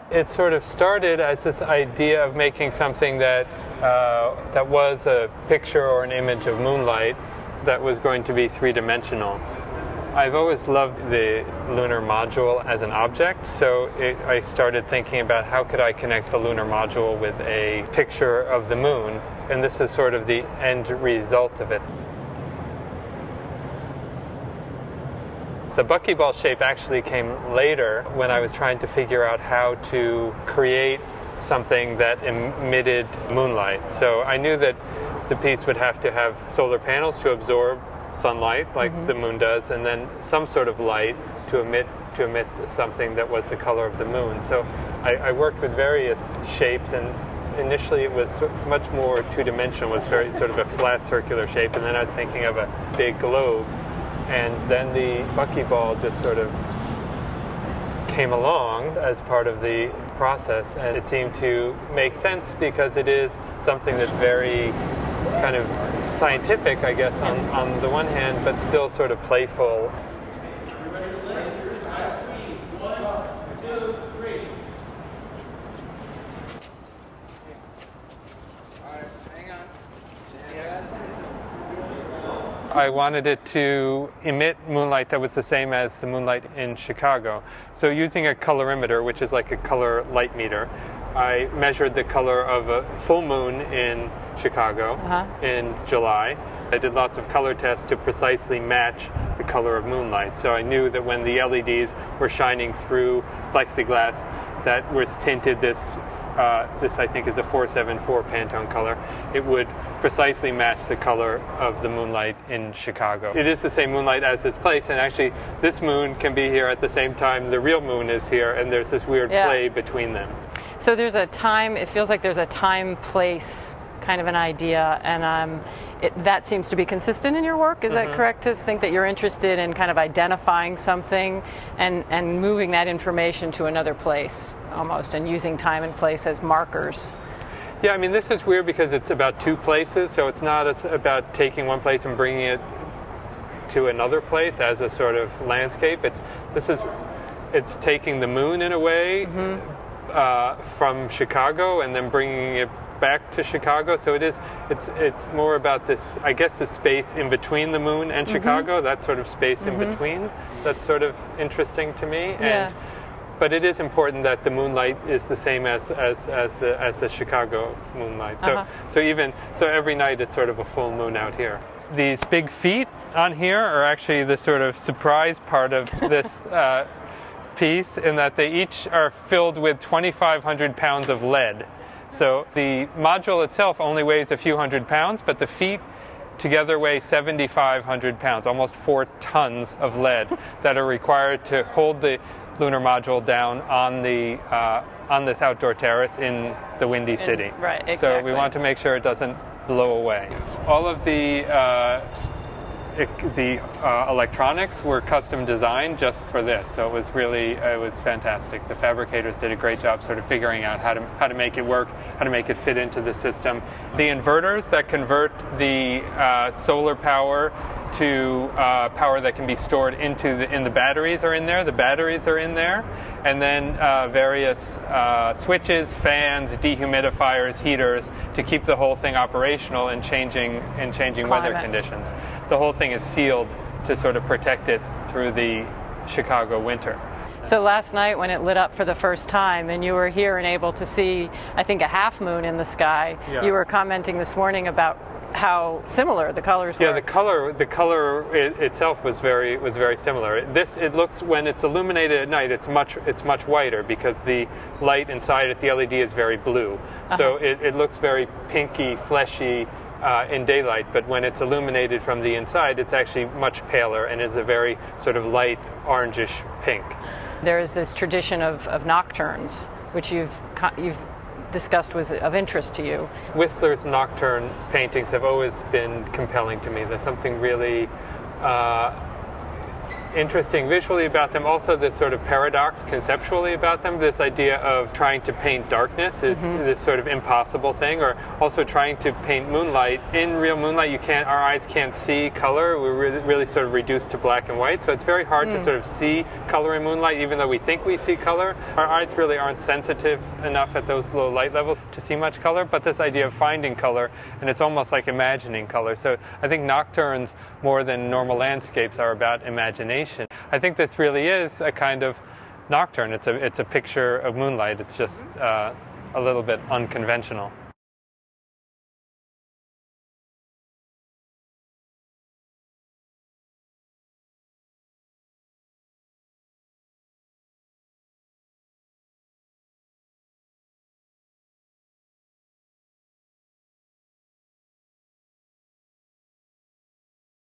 It sort of started as this idea of making something that that was a picture or an image of moonlight that was going to be three-dimensional. I've always loved the lunar module as an object, so I started thinking about how could I connect the lunar module with a picture of the moon, and this is sort of the end result of it. The buckyball shape actually came later when I was trying to figure out how to create something that emitted moonlight. So I knew that the piece would have to have solar panels to absorb sunlight like the moon does, and then some sort of light to emit something that was the color of the moon. So I worked with various shapes, and initially it was much more two-dimensional. It was very sort of a flat circular shape, and then I was thinking of a big globe. And then the buckyball just sort of came along as part of the process, and it seemed to make sense because it is something that's very kind of scientific, I guess, on the one hand, but still sort of playful. I wanted it to emit moonlight that was the same as the moonlight in Chicago. So using a colorimeter, which is like a color light meter, I measured the color of a full moon in Chicago in July. I did lots of color tests to precisely match the color of moonlight. So I knew that when the LEDs were shining through plexiglass that was tinted this I think is a 474 Pantone color, it would precisely match the color of the moonlight in Chicago. It is the same moonlight as this place, and actually this moon can be here at the same time the real moon is here, and there's this weird play between them. So there's a time, it feels like there's a time-place kind of an idea, and that seems to be consistent in your work. Is that correct, to think that you're interested in kind of identifying something and moving that information to another place almost, and using time and place as markers? Yeah, I mean, this is weird because it's about two places, so it's not about taking one place and bringing it to another place as a sort of landscape. It's taking the moon in a way from Chicago and then bringing it back to Chicago. So it's more about this, I guess, the space in between the moon and Chicago, that sort of space in between. That's sort of interesting to me. But it is important that the moonlight is the same as the Chicago moonlight. So every night it's sort of a full moon out here. These big feet on here are actually the sort of surprise part of this piece, in that they each are filled with 2,500 pounds of lead. So the module itself only weighs a few hundred pounds, but the feet together weigh 7,500 pounds, almost 4 tons of lead that are required to hold the lunar module down on this outdoor terrace in the Windy City. Right, exactly. So we want to make sure it doesn't blow away. All of the electronics were custom designed just for this, so it was fantastic. The fabricators did a great job sort of figuring out how to make it work, how to make it fit into the system. The inverters that convert the solar power to power that can be stored in the batteries are in there. The batteries are in there, and then various switches, fans, dehumidifiers, heaters to keep the whole thing operational in changing weather conditions. The whole thing is sealed to sort of protect it through the Chicago winter. So last night when it lit up for the first time and you were here and able to see, I think, a half moon in the sky, you were commenting this morning about how similar the colors were. Yeah, the color itself was very similar. It looks, when it's illuminated at night, it's much whiter because the light inside it, the LED, is very blue. So it looks very pinky, fleshy in daylight, but when it's illuminated from the inside, it's actually much paler and is a very sort of light orangish pink. There is this tradition of Nocturns, which you've discussed was of interest to you. Whistler's Nocturne paintings have always been compelling to me. There's something really interesting visually about them. Also, this sort of paradox conceptually about them. This idea of trying to paint darkness is this sort of impossible thing, or also trying to paint moonlight. In real moonlight, our eyes can't see color. We're really sort of reduced to black and white, so it's very hard to sort of see color in moonlight, even though we think we see color. Our eyes really aren't sensitive enough at those low light levels to see much color, but this idea of finding color, and it's almost like imagining color. So I think Nocturns, more than normal landscapes, are about imagination. I think this really is a kind of nocturne. It's a picture of moonlight. It's just a little bit unconventional.